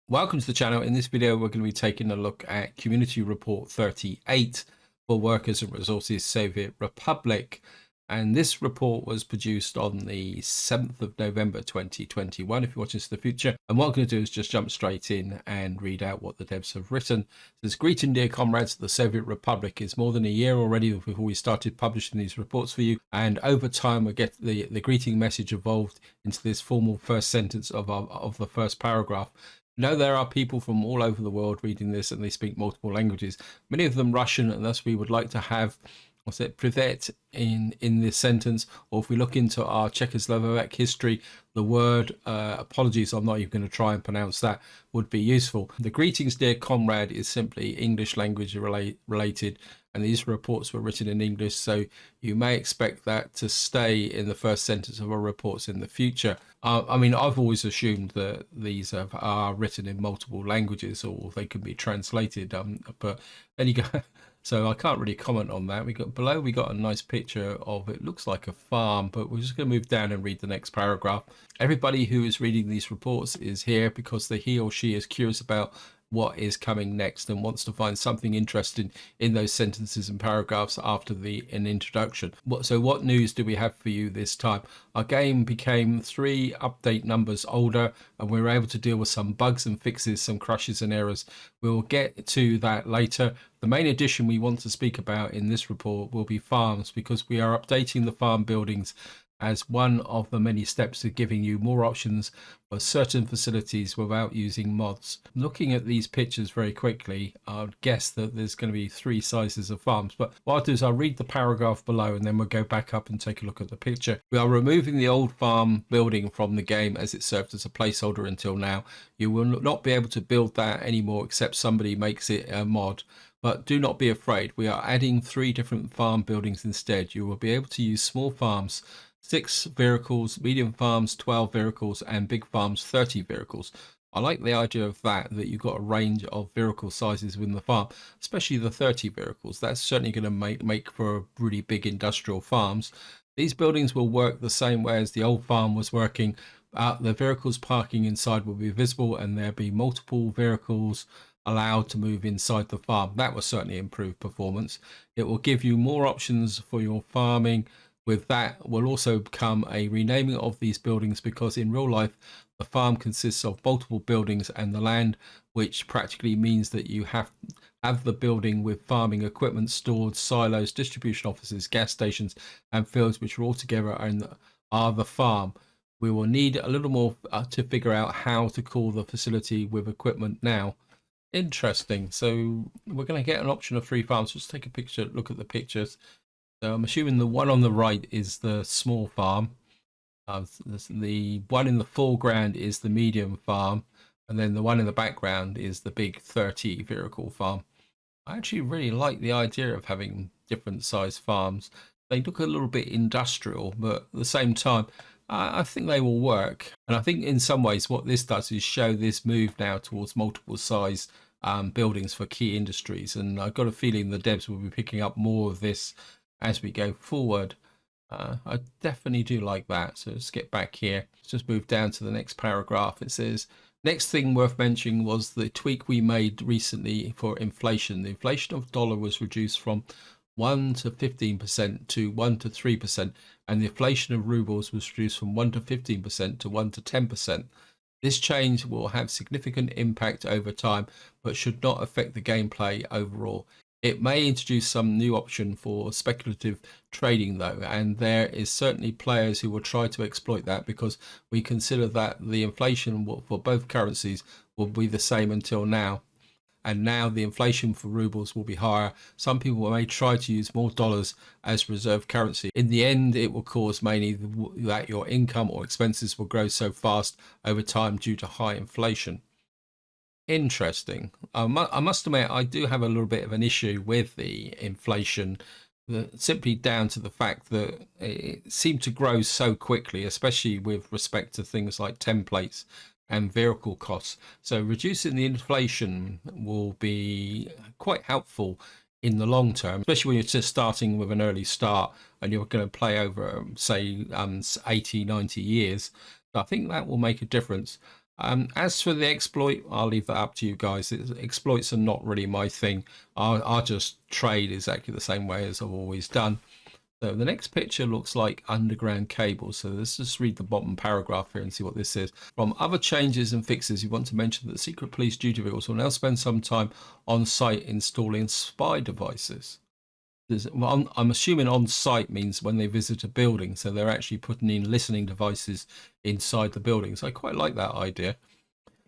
Welcome to the channel. In this video, we're going to be taking a look at Community Report 38 for Workers and Resources Soviet Republic. And this report was produced on the 7th of November 2021, if you're watching this in the future. And what I'm going to do is just jump straight in and read out what the devs have written. It says, "Greeting, dear comrades, the Soviet Republic. It's more than a year already before we started publishing these reports for you. And over time, we get the greeting message evolved into this formal first sentence of the first paragraph. No, there are people from all over the world reading this, and they speak multiple languages, many of them Russian, and thus we would like to have, what's it, privet in this sentence. Or if we look into our Czechoslovak history, the word, apologies, I'm not even going to try and pronounce that, would be useful. The greetings, dear comrade, is simply English language related, and these reports were written in English, so you may expect that to stay in the first sentence of our reports in the future. I mean, I've always assumed that these are written in multiple languages, or they can be translated, but then you go. So I can't really comment on that. We got a nice picture of, it looks like a farm, but we're just going to move down and read the next paragraph. Everybody who is reading these reports is here because he or she is curious about what is coming next and wants to find something interesting in those sentences and paragraphs after an introduction. So what news do we have for you this time? Our game became 3 update numbers older, and we were able to deal with some bugs and fixes, some crashes and errors. We'll get to that later. The main addition we want to speak about in this report will be farms, because we are updating the farm buildings as one of the many steps to giving you more options for certain facilities without using mods. Looking at these pictures very quickly, I would guess that there's going to be 3 sizes of farms, but what I'll do is I'll read the paragraph below and then we'll go back up and take a look at the picture. We are removing the old farm building from the game as it served as a placeholder until now. You will not be able to build that anymore except somebody makes it a mod. But do not be afraid, we are adding 3 different farm buildings instead. You will be able to use small farms, 6 vehicles, medium farms, 12 vehicles, and big farms, 30 vehicles. I like the idea of that you've got a range of vehicle sizes within the farm, especially the 30 vehicles. That's certainly going to make for really big industrial farms. These buildings will work the same way as the old farm was working. The vehicles parking inside will be visible, and there'll be multiple vehicles allowed to move inside the farm. That will certainly improve performance. It will give you more options for your farming. With that will also come a renaming of these buildings, because in real life the farm consists of multiple buildings and the land, which practically means that you have the building with farming equipment stored, silos, distribution offices, gas stations and fields, which are all together and are the farm. We will need a little more to figure out how to call the facility with equipment now. Interesting. So we're going to get an option of 3 farms. Let's take a look at the pictures. So I'm assuming the one on the right is the small farm. The one in the foreground is the medium farm. And then the one in the background is the big 30 vehicle farm. I actually really like the idea of having different size farms. They look a little bit industrial, but at the same time, I think they will work. And I think in some ways what this does is show this move now towards multiple size buildings for key industries. And I've got a feeling the devs will be picking up more of this as we go forward. I definitely do like that. So let's get back here. Let's just move down to the next paragraph. It says, next thing worth mentioning was the tweak we made recently for inflation. The inflation of dollar was reduced from 1 to 15% to 1 to 3%, and the inflation of rubles was reduced from 1 to 15% to 1 to 10%. This change will have significant impact over time, but should not affect the gameplay overall. It may introduce some new option for speculative trading though, and there is certainly players who will try to exploit that, because we consider that the inflation for both currencies will be the same until now. And now the inflation for rubles will be higher. Some people may try to use more dollars as reserve currency. In the end, it will cause mainly that your income or expenses will grow so fast over time due to high inflation. Interesting. I must admit, I do have a little bit of an issue with the inflation, simply down to the fact that it seemed to grow so quickly, especially with respect to things like templates and vehicle costs. So reducing the inflation will be quite helpful in the long term, especially when you're just starting with an early start and you're going to play over, say, 80, 90 years. So I think that will make a difference. As for the exploit, I'll leave that up to you guys. Exploits are not really my thing. I'll just trade exactly the same way as I've always done. So the next picture looks like underground cables. So let's just read the bottom paragraph here and see what this says. From other changes and fixes, you want to mention that the secret police duty vehicles will now spend some time on site installing spy devices. Well, I'm assuming on site means when they visit a building, so they're actually putting in listening devices inside the building. So I quite like that idea.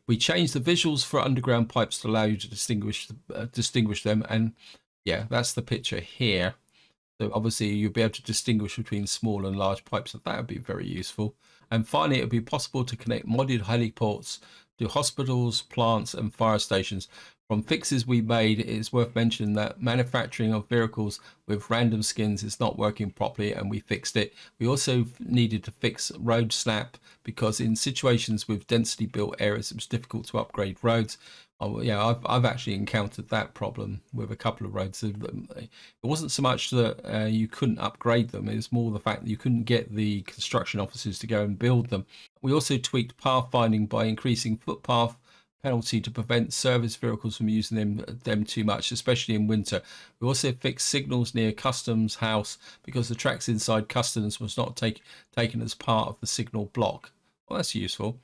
We changed the visuals for underground pipes to allow you to distinguish them, and yeah, that's the picture here. So obviously you'll be able to distinguish between small and large pipes, so that would be very useful. And finally, it would be possible to connect modded heliports to hospitals, plants, and fire stations. From fixes we made, it is worth mentioning that manufacturing of vehicles with random skins is not working properly, and we fixed it. We also needed to fix road snap because in situations with densely built areas, it was difficult to upgrade roads. Oh, yeah, I've actually encountered that problem with a couple of roads. It wasn't so much that you couldn't upgrade them, it was more the fact that you couldn't get the construction officers to go and build them. We also tweaked pathfinding by increasing footpath penalty to prevent service vehicles from using them too much, especially in winter. We also fixed signals near customs house because the tracks inside customs was not taken as part of the signal block. Well, that's useful.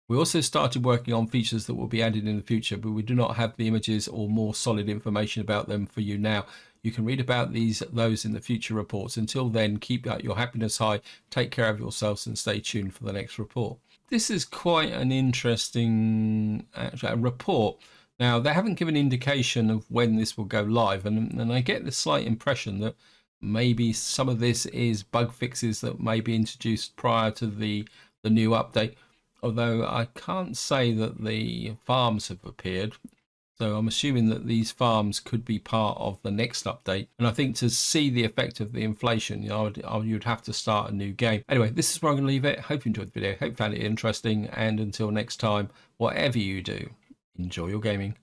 We also started working on features that will be added in the future, but we do not have the images or more solid information about them for you now. You can read about those in the future reports. Until then, keep your happiness high, take care of yourselves, and stay tuned for the next report. This is quite an interesting report. Now, they haven't given indication of when this will go live, and I get the slight impression that maybe some of this is bug fixes that may be introduced prior to the new update. Although I can't say that the farms have appeared. So I'm assuming that these farms could be part of the next update. And I think to see the effect of the inflation, you'd have to start a new game. Anyway, this is where I'm going to leave it. Hope you enjoyed the video. Hope you found it interesting. And until next time, whatever you do, enjoy your gaming.